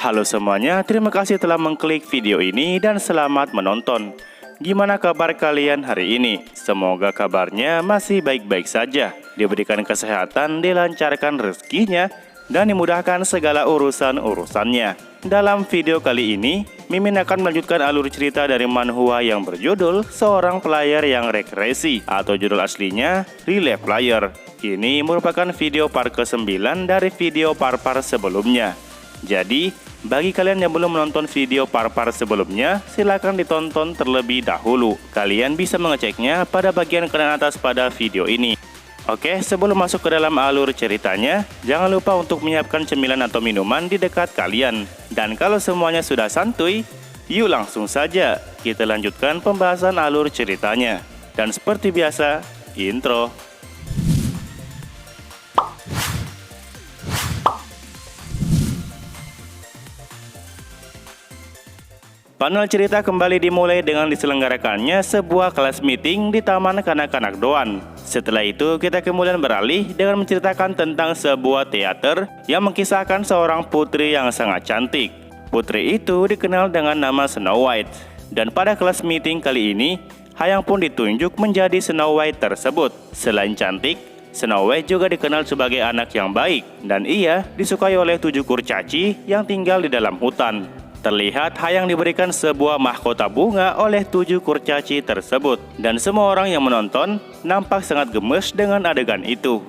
Halo semuanya, terima kasih telah mengklik video ini dan selamat menonton. Gimana kabar kalian hari ini? Semoga kabarnya masih baik-baik saja, diberikan kesehatan, dilancarkan rezekinya, dan dimudahkan segala urusan-urusannya. Dalam video kali ini, Mimin akan melanjutkan alur cerita dari manhwa yang berjudul Seorang Player yang Regresi atau judul aslinya Relay Player. Ini merupakan video part ke-9 dari video part-part sebelumnya. Jadi, bagi kalian yang belum menonton video part-part sebelumnya, silakan ditonton terlebih dahulu. Kalian bisa mengeceknya pada bagian kanan atas pada video ini. Oke, sebelum masuk ke dalam alur ceritanya, jangan lupa untuk menyiapkan cemilan atau minuman di dekat kalian. Dan kalau semuanya sudah santuy, yuk langsung saja kita lanjutkan pembahasan alur ceritanya. Dan seperti biasa, intro. Panel cerita kembali dimulai dengan diselenggarakannya sebuah kelas meeting di Taman Kanak-Kanak Doan. Setelah itu, kita kemudian beralih dengan menceritakan tentang sebuah teater yang mengisahkan seorang putri yang sangat cantik. Putri itu dikenal dengan nama Snow White. Dan pada kelas meeting kali ini, Hayang pun ditunjuk menjadi Snow White tersebut. Selain cantik, Snow White juga dikenal sebagai anak yang baik, dan ia disukai oleh 7 kurcaci yang tinggal di dalam hutan. Terlihat Hayang diberikan sebuah mahkota bunga oleh 7 kurcaci tersebut, dan semua orang yang menonton nampak sangat gemes dengan adegan itu.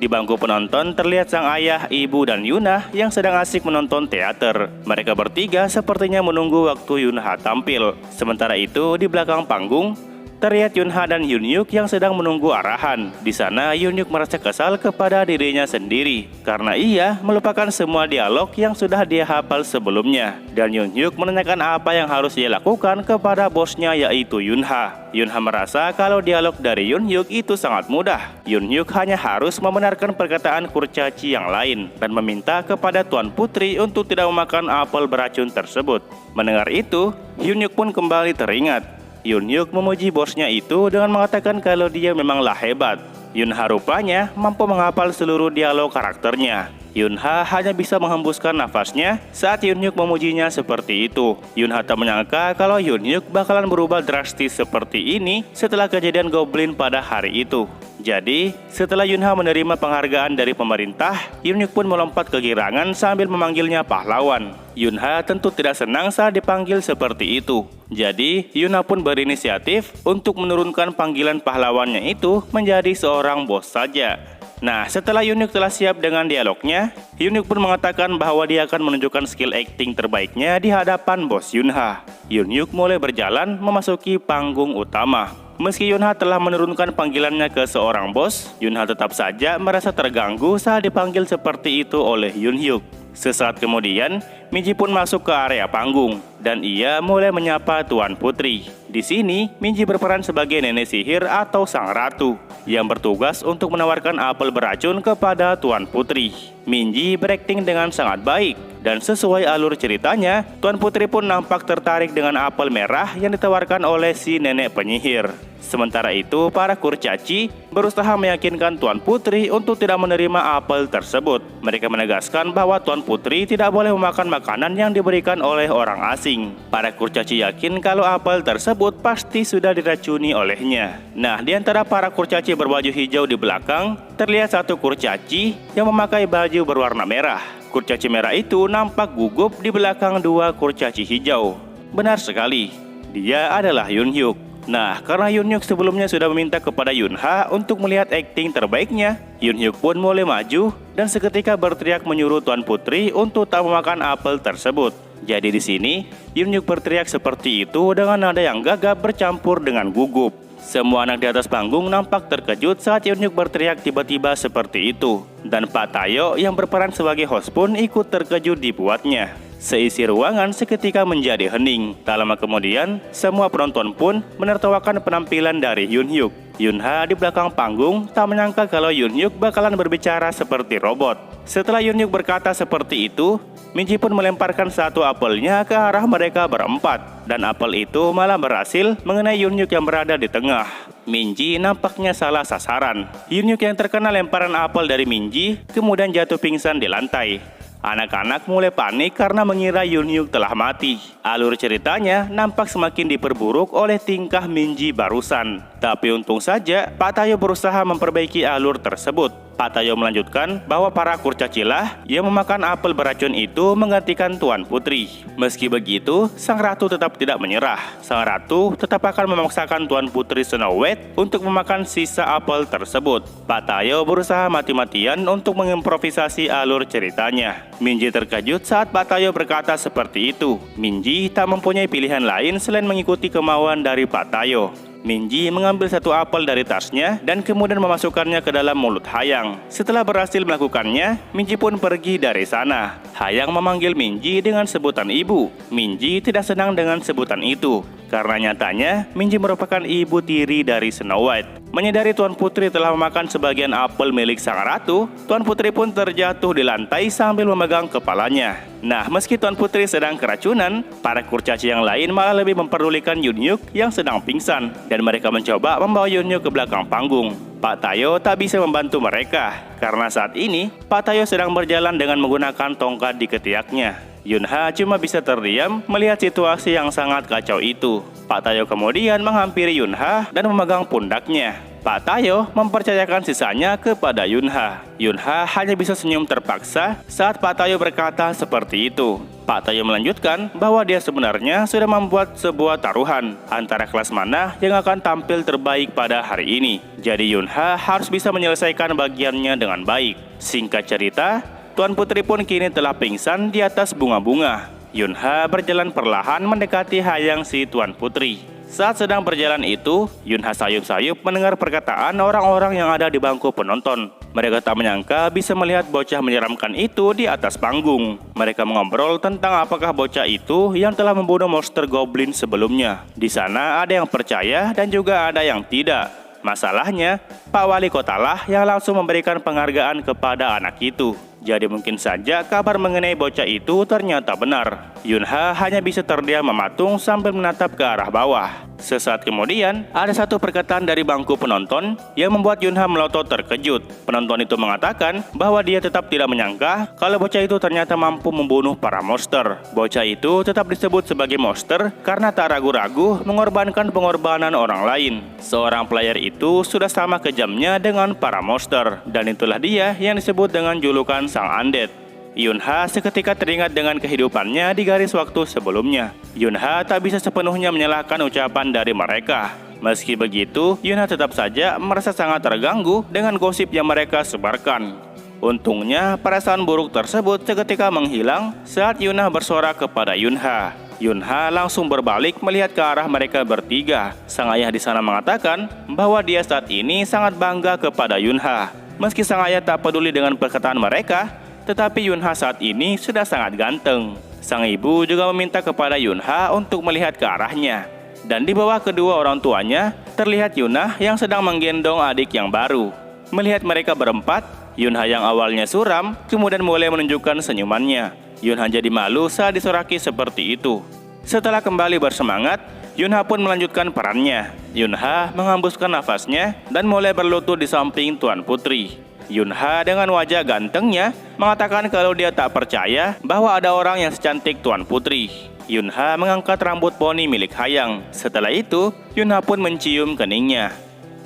Di bangku penonton terlihat sang ayah, ibu, dan Yunha yang sedang asik menonton teater. Mereka bertiga sepertinya menunggu waktu Yunha tampil. Sementara itu, di belakang panggung terlihat Yunha dan Yunyuk yang sedang menunggu arahan. Di sana Yunyuk merasa kesal kepada dirinya sendiri karena ia melupakan semua dialog yang sudah dia hafal sebelumnya. Dan Yunyuk menanyakan apa yang harus ia lakukan kepada bosnya, yaitu Yunha. Yunha merasa kalau dialog dari Yunyuk itu sangat mudah. Yunyuk hanya harus membenarkan perkataan kurcaci yang lain dan meminta kepada Tuan Putri untuk tidak memakan apel beracun tersebut. Mendengar itu, Yunyuk pun kembali teringat. Yunyuk memuji bosnya itu dengan mengatakan kalau dia memanglah hebat. Yunha rupanya mampu menghafal seluruh dialog karakternya. Yunha hanya bisa menghembuskan nafasnya saat Yunyuk memujinya seperti itu. Yunha tak menyangka kalau Yunyuk bakalan berubah drastis seperti ini setelah kejadian Goblin pada hari itu. Jadi, setelah Yunha menerima penghargaan dari pemerintah, Yunyuk pun melompat kegirangan sambil memanggilnya pahlawan. Yunha tentu tidak senang saat dipanggil seperti itu. Jadi, Yunha pun berinisiatif untuk menurunkan panggilan pahlawannya itu menjadi seorang bos saja. Nah, setelah Yunyuk telah siap dengan dialognya, Yunyuk pun mengatakan bahwa dia akan menunjukkan skill acting terbaiknya di hadapan bos Yunha. Yunyuk mulai berjalan memasuki panggung utama. Meski Yunha telah menurunkan panggilannya ke seorang bos, Yunha tetap saja merasa terganggu saat dipanggil seperti itu oleh Yunyuk. Sesaat kemudian, Minji pun masuk ke area panggung dan ia mulai menyapa Tuan Putri. Di sini, Minji berperan sebagai nenek sihir atau sang ratu yang bertugas untuk menawarkan apel beracun kepada Tuan Putri. Minji berakting dengan sangat baik dan sesuai alur ceritanya, Tuan Putri pun nampak tertarik dengan apel merah yang ditawarkan oleh si nenek penyihir. Sementara itu, para kurcaci berusaha meyakinkan Tuan Putri untuk tidak menerima apel tersebut. Mereka menegaskan bahwa Tuan Putri tidak boleh memakan makanan yang diberikan oleh orang asing. Para kurcaci yakin kalau apel tersebut pasti sudah diracuni olehnya. Nah, di antara para kurcaci berbaju hijau di belakang, terlihat satu kurcaci yang memakai baju berwarna merah. Kurcaci merah itu nampak gugup di belakang 2 kurcaci hijau. Benar sekali, dia adalah Yunyuk. Nah, karena Yunyuk sebelumnya sudah meminta kepada Yunha untuk melihat akting terbaiknya, Yunyuk pun mulai maju dan seketika berteriak menyuruh Tuan Putri untuk tak memakan apel tersebut. Jadi di sini, Yunyuk berteriak seperti itu dengan nada yang gagap bercampur dengan gugup. Semua anak di atas panggung nampak terkejut saat Yunyuk berteriak tiba-tiba seperti itu. Dan Pak Tayo yang berperan sebagai host pun ikut terkejut dibuatnya. Seisi ruangan seketika menjadi hening. Tak lama kemudian, semua penonton pun menertawakan penampilan dari Yunyuk. Yunha di belakang panggung tak menyangka kalau Yunyuk bakalan berbicara seperti robot. Setelah Yunyuk berkata seperti itu, Minji pun melemparkan satu apelnya ke arah mereka berempat, dan apel itu malah berhasil mengenai Yunyuk yang berada di tengah. Minji nampaknya salah sasaran. Yunyuk yang terkena lemparan apel dari Minji kemudian jatuh pingsan di lantai. Anak-anak mulai panik karena mengira Yunyuk telah mati. Alur ceritanya nampak semakin diperburuk oleh tingkah Minji barusan. Tapi untung saja Pak Tayo berusaha memperbaiki alur tersebut. Pak Tayo melanjutkan bahwa para kurcacilah yang memakan apel beracun itu menggantikan Tuan Putri. Meski begitu, Sang Ratu tetap tidak menyerah. Sang Ratu tetap akan memaksakan Tuan Putri Snow White untuk memakan sisa apel tersebut. Pak Tayo berusaha mati-matian untuk mengimprovisasi alur ceritanya. Minji terkejut saat Pak Tayo berkata seperti itu. Minji tak mempunyai pilihan lain selain mengikuti kemauan dari Pak Tayo. Minji mengambil satu apel dari tasnya dan kemudian memasukkannya ke dalam mulut Hayang. Setelah berhasil melakukannya, Minji pun pergi dari sana. Hayang memanggil Minji dengan sebutan ibu. Minji tidak senang dengan sebutan itu, karena nyatanya Minji merupakan ibu tiri dari Snow White. Menyadari Tuan Putri telah memakan sebagian apel milik Sang Ratu, Tuan Putri pun terjatuh di lantai sambil memegang kepalanya. Nah, meski Tuan Putri sedang keracunan, para kurcaci yang lain malah lebih memperdulikan Yunyuk yang sedang pingsan, dan mereka mencoba membawa Yunyuk ke belakang panggung. Pak Tayo tak bisa membantu mereka, karena saat ini Pak Tayo sedang berjalan dengan menggunakan tongkat di ketiaknya. Yunha cuma bisa terdiam melihat situasi yang sangat kacau itu. Pak Tayo kemudian menghampiri Yunha dan memegang pundaknya. Pak Tayo mempercayakan sisanya kepada Yunha. Yunha hanya bisa senyum terpaksa saat Pak Tayo berkata seperti itu. Pak Tayo melanjutkan bahwa dia sebenarnya sudah membuat sebuah taruhan antara kelas mana yang akan tampil terbaik pada hari ini. Jadi Yunha harus bisa menyelesaikan bagiannya dengan baik. Singkat cerita, Tuan Putri pun kini telah pingsan di atas bunga-bunga. Yunha berjalan perlahan mendekati Hayang si Tuan Putri. Saat sedang berjalan itu, Yunha sayup-sayup mendengar perkataan orang-orang yang ada di bangku penonton. Mereka tak menyangka bisa melihat bocah menyeramkan itu di atas panggung. Mereka mengobrol tentang apakah bocah itu yang telah membunuh monster goblin sebelumnya. Di sana ada yang percaya dan juga ada yang tidak. Masalahnya, Pak Wali Kotalah yang langsung memberikan penghargaan kepada anak itu. Jadi mungkin saja kabar mengenai bocah itu ternyata benar. Yunha hanya bisa terdiam mematung sambil menatap ke arah bawah. Sesaat kemudian, ada satu perkataan dari bangku penonton yang membuat Yunha melotot terkejut. Penonton itu mengatakan bahwa dia tetap tidak menyangka kalau bocah itu ternyata mampu membunuh para monster. Bocah itu tetap disebut sebagai monster karena tak ragu-ragu mengorbankan pengorbanan orang lain. Seorang player itu sudah sama kejamnya dengan para monster, dan itulah dia yang disebut dengan julukan Sang Undead. Yunha seketika teringat dengan kehidupannya di garis waktu sebelumnya. Yunha tak bisa sepenuhnya menyalahkan ucapan dari mereka. Meski begitu, Yunha tetap saja merasa sangat terganggu dengan gosip yang mereka sebarkan. Untungnya, perasaan buruk tersebut seketika menghilang saat Yunha bersorak kepada Yunha. Yunha langsung berbalik melihat ke arah mereka bertiga. Sang ayah di sana mengatakan bahwa dia saat ini sangat bangga kepada Yunha. Meski sang ayah tak peduli dengan perkataan mereka, tetapi Yunha saat ini sudah sangat ganteng. Sang ibu juga meminta kepada Yunha untuk melihat ke arahnya. Dan di bawah kedua orang tuanya, terlihat Yunha yang sedang menggendong adik yang baru. Melihat mereka berempat, Yunha yang awalnya suram, kemudian mulai menunjukkan senyumannya. Yunha jadi malu saat disoraki seperti itu. Setelah kembali bersemangat, Yunha pun melanjutkan perannya. Yunha menghembuskan nafasnya dan mulai berlutut di samping Tuan Putri. Yunha dengan wajah gantengnya mengatakan kalau dia tak percaya bahwa ada orang yang secantik Tuan Putri. Yunha mengangkat rambut poni milik Hayang. Setelah itu, Yunha pun mencium keningnya.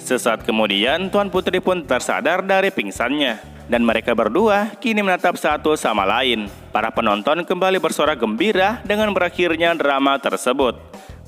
Sesaat kemudian, Tuan Putri pun tersadar dari pingsannya. Dan mereka berdua kini menatap satu sama lain. Para penonton kembali bersorak gembira dengan berakhirnya drama tersebut.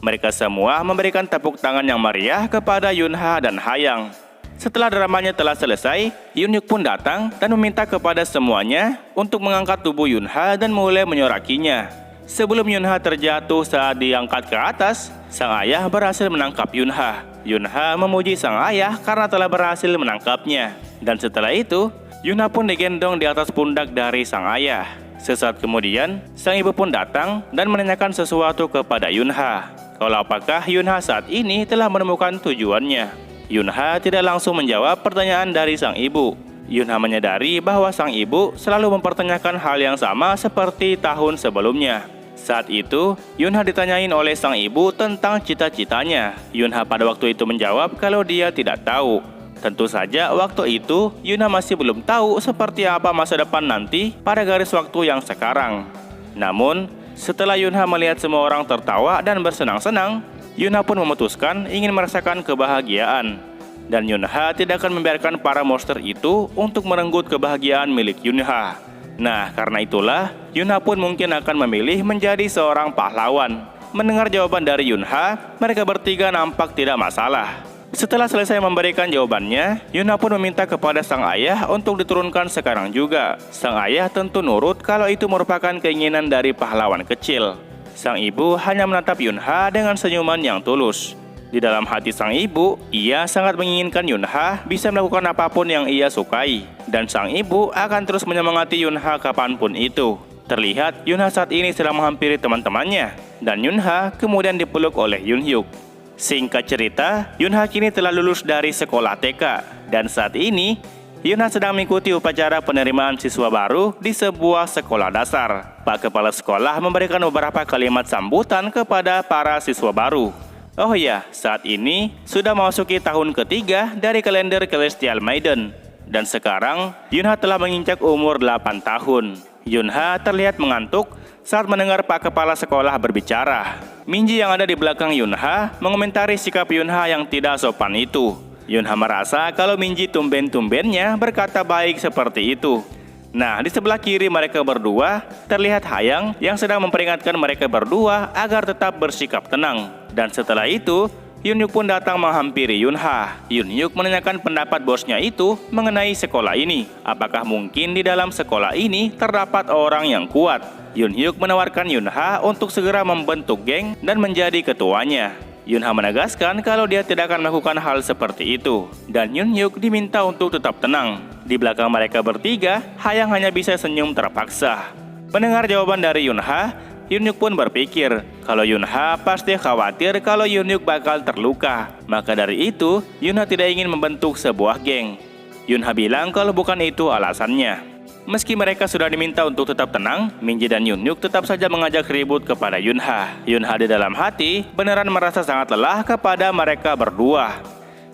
Mereka semua memberikan tepuk tangan yang meriah kepada Yunha dan Hayang. Setelah dramanya telah selesai, Yunyuk pun datang dan meminta kepada semuanya untuk mengangkat tubuh Yunha dan mulai menyorakinya. Sebelum Yunha terjatuh saat diangkat ke atas, sang ayah berhasil menangkap Yunha. Yunha memuji sang ayah karena telah berhasil menangkapnya. Dan setelah itu, Yunha pun digendong di atas pundak dari sang ayah. Sesaat kemudian, sang ibu pun datang dan menanyakan sesuatu kepada Yunha. Kalau apakah Yunha saat ini telah menemukan tujuannya. Yunha tidak langsung menjawab pertanyaan dari sang ibu. Yunha menyadari bahwa sang ibu selalu mempertanyakan hal yang sama seperti tahun sebelumnya. Saat itu, Yunha ditanyain oleh sang ibu tentang cita-citanya. Yunha pada waktu itu menjawab kalau dia tidak tahu. Tentu saja waktu itu, Yunha masih belum tahu seperti apa masa depan nanti pada garis waktu yang sekarang. Namun, setelah Yunha melihat semua orang tertawa dan bersenang-senang, Yunha pun memutuskan ingin merasakan kebahagiaan. Dan Yunha tidak akan membiarkan para monster itu untuk merenggut kebahagiaan milik Yunha. Nah, karena itulah, Yunha pun mungkin akan memilih menjadi seorang pahlawan. Mendengar jawaban dari Yunha, mereka bertiga nampak tidak masalah. Setelah selesai memberikan jawabannya, Yunha pun meminta kepada sang ayah untuk diturunkan sekarang juga. Sang ayah tentu nurut kalau itu merupakan keinginan dari pahlawan kecil. Sang ibu hanya menatap Yunha dengan senyuman yang tulus. Di dalam hati sang ibu, ia sangat menginginkan Yunha bisa melakukan apapun yang ia sukai. Dan sang ibu akan terus menyemangati Yunha kapanpun itu. Terlihat Yunha saat ini sedang menghampiri teman-temannya. Dan Yunha kemudian dipeluk oleh Yunhyuk. Singkat cerita, Yunha kini telah lulus dari sekolah TK. Dan saat ini, Yunha sedang mengikuti upacara penerimaan siswa baru di sebuah sekolah dasar. Pak Kepala Sekolah memberikan beberapa kalimat sambutan kepada para siswa baru. Oh ya, saat ini sudah memasuki tahun ketiga dari kalender Celestial Maiden. Dan sekarang, Yunha telah menginjak umur 8 tahun. Yunha terlihat mengantuk saat mendengar Pak Kepala Sekolah berbicara. Minji yang ada di belakang Yunha mengomentari sikap Yunha yang tidak sopan itu. Yunha merasa kalau Minji tumben-tumbennya berkata baik seperti itu. Nah, di sebelah kiri mereka berdua, terlihat Hayang yang sedang memperingatkan mereka berdua agar tetap bersikap tenang. Dan setelah itu, Yunhyuk pun datang menghampiri Yunha. Yunhyuk menanyakan pendapat bosnya itu mengenai sekolah ini. Apakah mungkin di dalam sekolah ini terdapat orang yang kuat? Yunhyuk menawarkan Yunha untuk segera membentuk geng dan menjadi ketuanya. Yunha menegaskan kalau dia tidak akan melakukan hal seperti itu. Dan Yunhyuk diminta untuk tetap tenang. Di belakang mereka bertiga, Hayang hanya bisa senyum terpaksa. Mendengar jawaban dari Yunha, Yunhyuk pun berpikir kalau Yunha pasti khawatir kalau Yunhyuk bakal terluka. Maka dari itu, Yunha tidak ingin membentuk sebuah geng. Yunha bilang kalau bukan itu alasannya. Meski mereka sudah diminta untuk tetap tenang, Minji dan Yunhyuk tetap saja mengajak ribut kepada Yunha. Yunha di dalam hati beneran merasa sangat lelah kepada mereka berdua.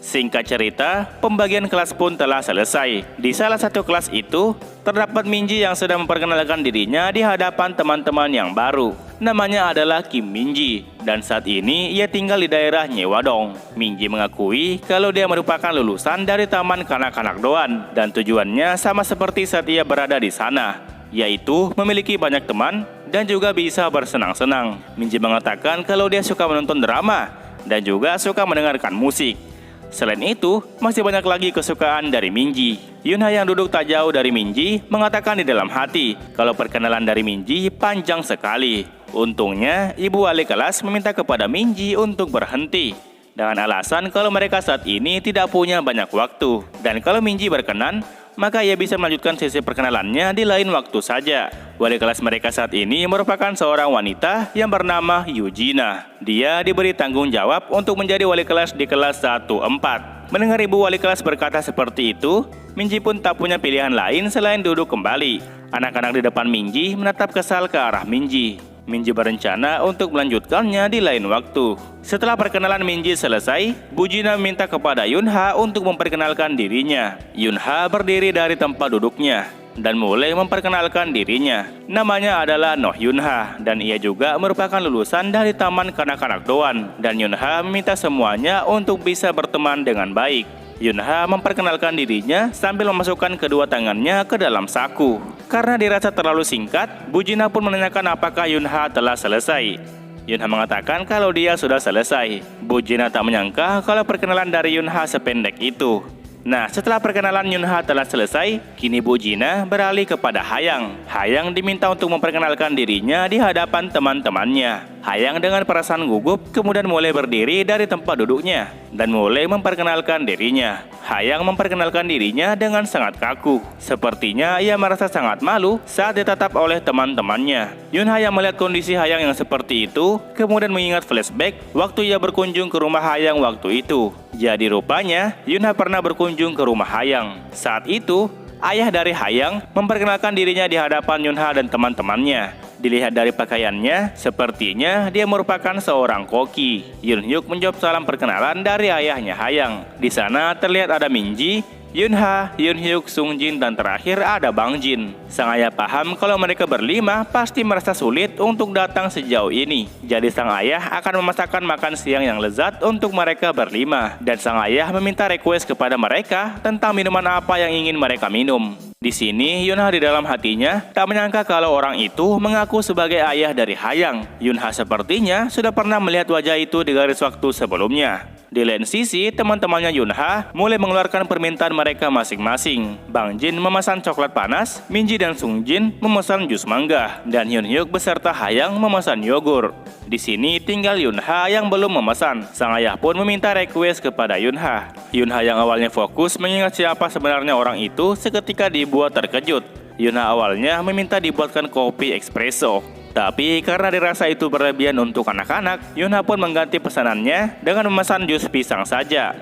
Singkat cerita, pembagian kelas pun telah selesai. Di salah satu kelas itu, terdapat Minji yang sedang memperkenalkan dirinya di hadapan teman-teman yang baru. Namanya adalah Kim Minji, dan saat ini ia tinggal di daerah Nyewadong. Minji mengakui kalau dia merupakan lulusan dari Taman Kanak-Kanak Doan, dan tujuannya sama seperti saat ia berada di sana, yaitu memiliki banyak teman dan juga bisa bersenang-senang. Minji mengatakan kalau dia suka menonton drama, dan juga suka mendengarkan musik. Selain itu, masih banyak lagi kesukaan dari Minji. Yunha yang duduk tak jauh dari Minji mengatakan di dalam hati kalau perkenalan dari Minji panjang sekali. Untungnya, ibu wali kelas meminta kepada Minji untuk berhenti dengan alasan kalau mereka saat ini tidak punya banyak waktu. Dan kalau Minji berkenan, maka ia bisa melanjutkan sesi perkenalannya di lain waktu saja. Wali kelas mereka saat ini merupakan seorang wanita yang bernama Yujina. Dia diberi tanggung jawab untuk menjadi wali kelas di kelas 1-4. Mendengar ibu wali kelas berkata seperti itu, Minji pun tak punya pilihan lain selain duduk kembali. Anak-anak di depan Minji menatap kesal ke arah Minji. Minji berencana untuk melanjutkannya di lain waktu. Setelah perkenalan Minji selesai, Bujina meminta kepada Yunha untuk memperkenalkan dirinya. Yunha berdiri dari tempat duduknya dan mulai memperkenalkan dirinya. Namanya adalah Noh Yunha, dan ia juga merupakan lulusan dari Taman Kanak-Kanak Doan. Dan Yunha meminta semuanya untuk bisa berteman dengan baik. Yunha memperkenalkan dirinya sambil memasukkan kedua tangannya ke dalam saku. Karena dirasa terlalu singkat, Bujina pun menanyakan apakah Yunha telah selesai. Yunha mengatakan kalau dia sudah selesai. Bujina tak menyangka kalau perkenalan dari Yunha sependek itu. Nah, setelah perkenalan Yunha telah selesai, kini Bujina beralih kepada Hayang. Hayang diminta untuk memperkenalkan dirinya di hadapan teman-temannya. Hayang dengan perasaan gugup kemudian mulai berdiri dari tempat duduknya. dan mulai memperkenalkan dirinya. Hayang memperkenalkan dirinya dengan sangat kaku. Sepertinya ia merasa sangat malu saat ditatap oleh teman-temannya. Yunha yang melihat kondisi Hayang yang seperti itu, kemudian mengingat flashback waktu ia berkunjung ke rumah Hayang waktu itu. Jadi rupanya Yunha pernah berkunjung ke rumah Hayang. Saat itu, ayah dari Hayang memperkenalkan dirinya di hadapan Yunha dan teman-temannya. Dilihat dari pakaiannya, sepertinya dia merupakan seorang koki. Yunhyuk menjawab salam perkenalan dari ayahnya Hayang. Di sana terlihat ada Minji, Yunha, Yunhyuk, Sungjin, dan terakhir ada Bangjin. Sang ayah paham kalau mereka berlima pasti merasa sulit untuk datang sejauh ini. Jadi sang ayah akan memasakkan makan siang yang lezat untuk mereka berlima. Dan sang ayah meminta request kepada mereka tentang minuman apa yang ingin mereka minum. Di sini, Yunha di dalam hatinya tak menyangka kalau orang itu mengaku sebagai ayah dari Hayang. Yunha sepertinya sudah pernah melihat wajah itu di garis waktu sebelumnya. Di lain sisi, teman-temannya Yunha mulai mengeluarkan permintaan mereka masing-masing. Bangjin memesan coklat panas, Minji dan Sungjin memesan jus mangga, dan Yunhyuk beserta Hayang memesan yogurt. Di sini tinggal Yunha yang belum memesan. Sang ayah pun meminta request kepada Yunha. Yunha yang awalnya fokus mengingat siapa sebenarnya orang itu seketika dibuat terkejut. Yunha awalnya meminta dibuatkan kopi espresso. Tapi karena dirasa itu berlebihan untuk anak-anak, Yunha pun mengganti pesanannya dengan memesan jus pisang saja.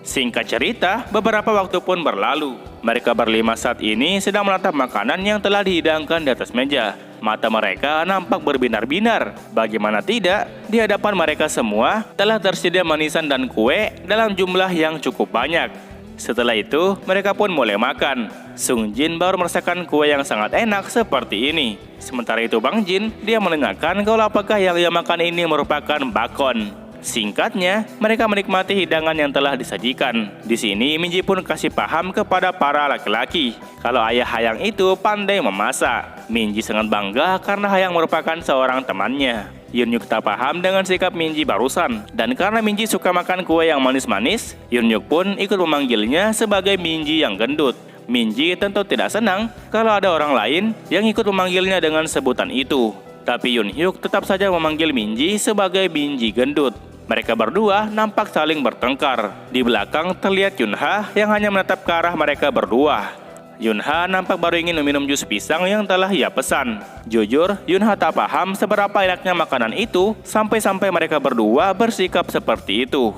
Singkat cerita, beberapa waktu pun berlalu. Mereka berlima saat ini sedang menatap makanan yang telah dihidangkan di atas meja. Mata mereka nampak berbinar-binar. Bagaimana tidak, di hadapan mereka semua telah tersedia manisan dan kue dalam jumlah yang cukup banyak. Setelah itu, mereka pun mulai makan. Sungjin baru merasakan kue yang sangat enak seperti ini. Sementara itu Bangjin, dia menanyakan kalau apakah yang ia makan ini merupakan bakon. Singkatnya, mereka menikmati hidangan yang telah disajikan. Di sini, Minji pun kasih paham kepada para laki-laki kalau ayah Hayang itu pandai memasak. Minji sangat bangga karena Hayang merupakan seorang temannya. Yunhyuk tak paham dengan sikap Minji barusan. Dan karena Minji suka makan kue yang manis-manis, Yunhyuk pun ikut memanggilnya sebagai Minji yang gendut. Minji tentu tidak senang kalau ada orang lain yang ikut memanggilnya dengan sebutan itu. Tapi Yunhyuk tetap saja memanggil Minji sebagai Minji gendut. Mereka berdua nampak saling bertengkar. Di belakang terlihat Yunha yang hanya menatap ke arah mereka berdua. Yunha nampak baru ingin meminum jus pisang yang telah ia pesan. Jujur, Yunha tak paham seberapa enaknya makanan itu sampai-sampai mereka berdua bersikap seperti itu.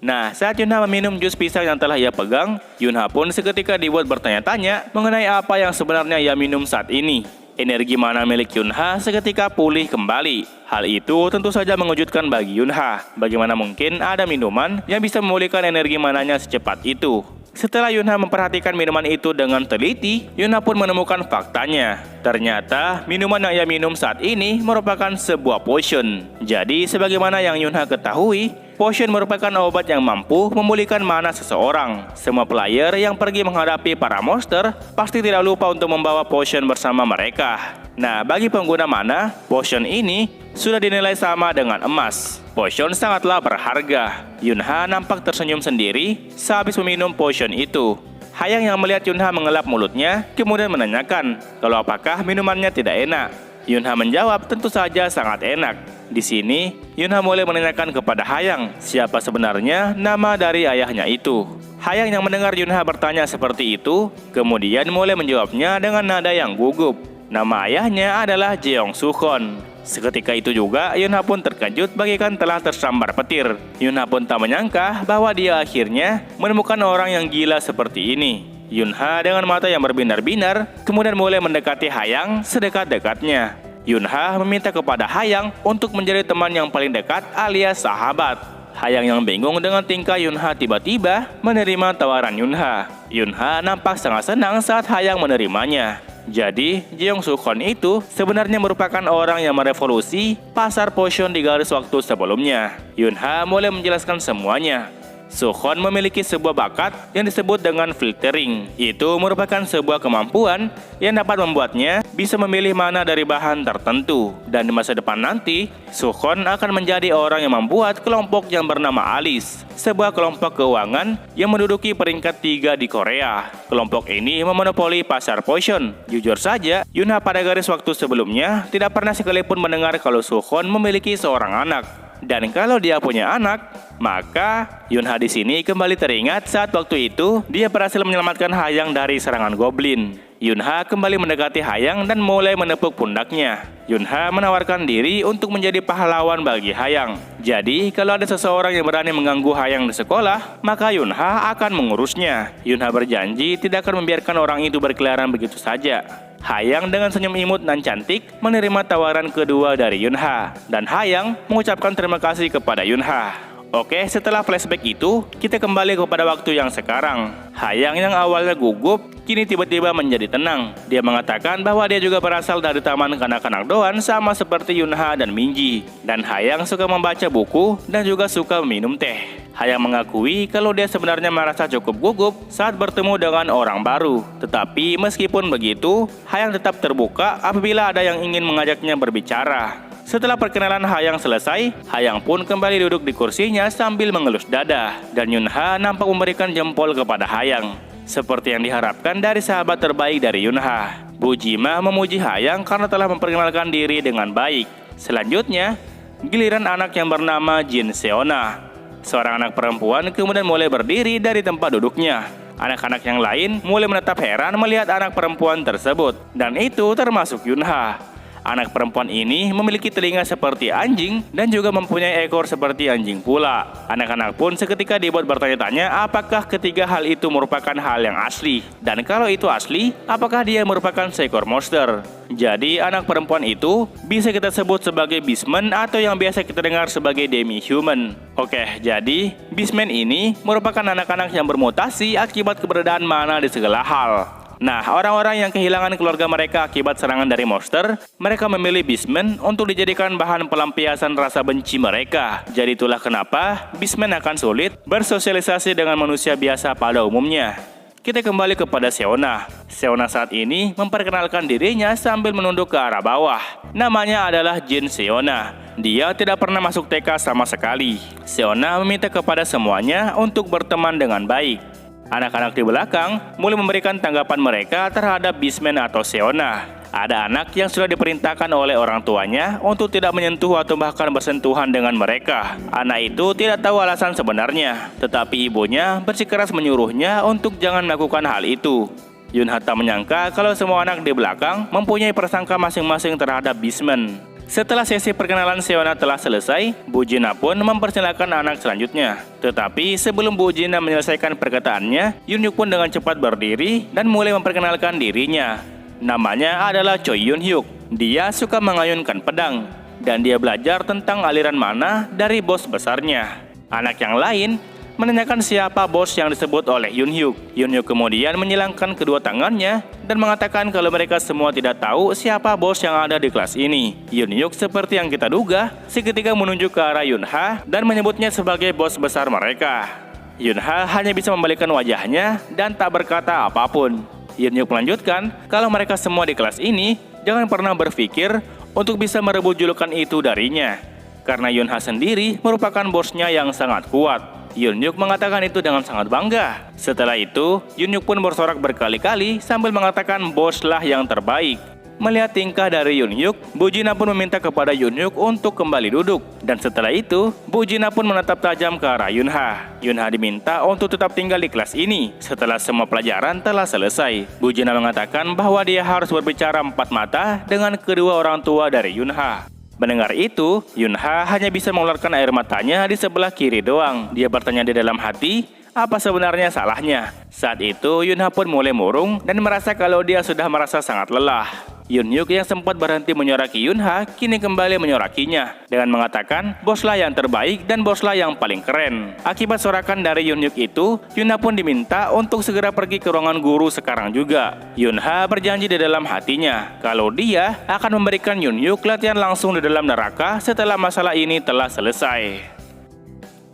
Nah, saat Yunha meminum jus pisang yang telah ia pegang, Yunha pun seketika dibuat bertanya-tanya mengenai apa yang sebenarnya ia minum saat ini. Energi mana milik Yunha seketika pulih kembali. Hal itu tentu saja mengejutkan bagi Yunha. Bagaimana mungkin ada minuman yang bisa memulihkan energi mananya secepat itu? Setelah Yunha memperhatikan minuman itu dengan teliti, Yunha pun menemukan faktanya. Ternyata minuman yang ia minum saat ini merupakan sebuah potion. Jadi sebagaimana yang Yunha ketahui, potion merupakan obat yang mampu memulihkan mana seseorang. Semua player yang pergi menghadapi para monster pasti tidak lupa untuk membawa potion bersama mereka. Nah, bagi pengguna mana, potion ini sudah dinilai sama dengan emas. Potion sangatlah berharga. Yunha nampak tersenyum sendiri sehabis meminum potion itu. Hayang yang melihat Yunha mengelap mulutnya kemudian menanyakan kalau apakah minumannya tidak enak. Yunha menjawab tentu saja sangat enak. Di sini, Yunha mulai menanyakan kepada Hayang siapa sebenarnya nama dari ayahnya itu. Hayang yang mendengar Yunha bertanya seperti itu, kemudian mulai menjawabnya dengan nada yang gugup. Nama ayahnya adalah Jeong Sukhon. Seketika itu juga, Yunha pun terkejut bagaikan telah tersambar petir. Yunha pun tak menyangka bahwa dia akhirnya menemukan orang yang gila seperti ini. Yunha dengan mata yang berbinar-binar kemudian mulai mendekati Hayang sedekat-dekatnya. Yunha meminta kepada Hayang untuk menjadi teman yang paling dekat alias sahabat. Hayang yang bingung dengan tingkah Yunha tiba-tiba menerima tawaran Yunha. Yunha nampak sangat senang saat Hayang menerimanya. Jadi, Jeong Sukhon itu sebenarnya merupakan orang yang merevolusi pasar potion di garis waktu sebelumnya. Yunha mulai menjelaskan semuanya. Sukhon memiliki sebuah bakat yang disebut dengan filtering. Itu merupakan sebuah kemampuan yang dapat membuatnya bisa memilih mana dari bahan tertentu. Dan di masa depan nanti, Sukhon akan menjadi orang yang membuat kelompok yang bernama Alice, sebuah kelompok keuangan yang menduduki peringkat 3 di Korea. Kelompok ini memonopoli pasar potion. Jujur saja, Yunha pada garis waktu sebelumnya tidak pernah sekalipun mendengar kalau Sukhon memiliki seorang anak. Dan kalau dia punya anak, maka Yunha di sini kembali teringat saat waktu itu dia berhasil menyelamatkan Hayang dari serangan goblin. Yunha kembali mendekati Hayang dan mulai menepuk pundaknya. Yunha menawarkan diri untuk menjadi pahlawan bagi Hayang. Jadi, kalau ada seseorang yang berani mengganggu Hayang di sekolah, maka Yunha akan mengurusnya. Yunha berjanji tidak akan membiarkan orang itu berkeliaran begitu saja. Hayang dengan senyum imut dan cantik menerima tawaran kedua dari Yunha. Dan Hayang mengucapkan terima kasih kepada Yunha. Oke, setelah flashback itu, kita kembali kepada waktu yang sekarang. Hayang yang awalnya gugup, kini tiba-tiba menjadi tenang. Dia mengatakan bahwa dia juga berasal dari taman kanak-kanak Doan sama seperti Yunha dan Minji. Dan Hayang suka membaca buku dan juga suka minum teh. Hayang mengakui kalau dia sebenarnya merasa cukup gugup saat bertemu dengan orang baru. Tetapi meskipun begitu, Hayang tetap terbuka apabila ada yang ingin mengajaknya berbicara. Setelah perkenalan Hayang selesai, Hayang pun kembali duduk di kursinya sambil mengelus dada. Dan Yunha nampak memberikan jempol kepada Hayang, seperti yang diharapkan dari sahabat terbaik dari Yunha. Bu Jima memuji Hayang karena telah memperkenalkan diri dengan baik. Selanjutnya, giliran anak yang bernama Jin Seona. Seorang anak perempuan kemudian mulai berdiri dari tempat duduknya. Anak-anak yang lain mulai menatap heran melihat anak perempuan tersebut. Dan itu termasuk Yunha. Anak perempuan ini memiliki telinga seperti anjing dan juga mempunyai ekor seperti anjing pula. Anak-anak pun seketika dibuat bertanya-tanya apakah ketiga hal itu merupakan hal yang asli. Dan kalau itu asli, apakah dia merupakan seekor monster? Jadi anak perempuan itu bisa kita sebut sebagai beastman atau yang biasa kita dengar sebagai demi-human. Oke, jadi beastman ini merupakan anak-anak yang bermutasi akibat keberadaan mana di segala hal. Nah, orang-orang yang kehilangan keluarga mereka akibat serangan dari monster, mereka memilih beastman untuk dijadikan bahan pelampiasan rasa benci mereka. Jadi itulah kenapa beastman akan sulit bersosialisasi dengan manusia biasa pada umumnya. Kita kembali kepada Seona. Seona saat ini memperkenalkan dirinya sambil menunduk ke arah bawah. Namanya adalah Jin Seona. Dia tidak pernah masuk TK sama sekali. Seona meminta kepada semuanya untuk berteman dengan baik. Anak-anak di belakang mulai memberikan tanggapan mereka terhadap beastman atau Seona. Ada anak yang sudah diperintahkan oleh orang tuanya untuk tidak menyentuh atau bahkan bersentuhan dengan mereka. Anak itu tidak tahu alasan sebenarnya, tetapi ibunya bersikeras menyuruhnya untuk jangan melakukan hal itu. Yunha tak menyangka kalau semua anak di belakang mempunyai prasangka masing-masing terhadap beastman. Setelah sesi perkenalan Seona telah selesai, Bu Jina pun mempersilakan anak selanjutnya. Tetapi sebelum Bu Jina menyelesaikan perkataannya, Yunyuk pun dengan cepat berdiri dan mulai memperkenalkan dirinya. Namanya adalah Choi Yunhyuk. Dia suka mengayunkan pedang dan dia belajar tentang aliran mana dari bos besarnya. Anak yang lain menanyakan siapa bos yang disebut oleh Yunhyuk. Yunhyuk kemudian menyilangkan kedua tangannya dan mengatakan kalau mereka semua tidak tahu siapa bos yang ada di kelas ini. Yunhyuk seperti yang kita duga, seketika menunjuk ke arah Yunha dan menyebutnya sebagai bos besar mereka. Yunha hanya bisa membalikkan wajahnya dan tak berkata apapun. Yunhyuk melanjutkan kalau mereka semua di kelas ini jangan pernah berpikir untuk bisa merebut julukan itu darinya, karena Yunha sendiri merupakan bosnya yang sangat kuat. Yunyuk mengatakan itu dengan sangat bangga. Setelah itu, Yunyuk pun bersorak berkali-kali sambil mengatakan boslah yang terbaik. Melihat tingkah dari Yunyuk, Bu Jina pun meminta kepada Yunyuk untuk kembali duduk. Dan setelah itu, Bu Jina pun menatap tajam ke arah Yunha. Yunha diminta untuk tetap tinggal di kelas ini setelah semua pelajaran telah selesai. Bu Jina mengatakan bahwa dia harus berbicara empat mata dengan kedua orang tua dari Yunha. Mendengar itu, Yunha hanya bisa mengeluarkan air matanya di sebelah kiri doang. Dia bertanya di dalam hati, apa sebenarnya salahnya? Saat itu, Yunha pun mulai murung dan merasa kalau dia sudah merasa sangat lelah. Yunyuk yang sempat berhenti menyoraki Yunha, kini kembali menyorakinya dengan mengatakan boslah yang terbaik dan boslah yang paling keren. Akibat sorakan dari Yunyuk itu, Yunha pun diminta untuk segera pergi ke ruangan guru sekarang juga. Yunha berjanji di dalam hatinya kalau dia akan memberikan Yunyuk latihan langsung di dalam neraka setelah masalah ini telah selesai.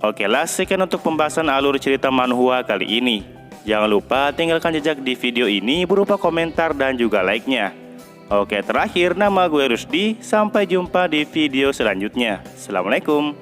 Oke lah, sekian untuk pembahasan alur cerita manhwa kali ini. Jangan lupa tinggalkan jejak di video ini berupa komentar dan juga like-nya. Oke, terakhir nama gue Rusdi, sampai jumpa di video selanjutnya. Assalamualaikum.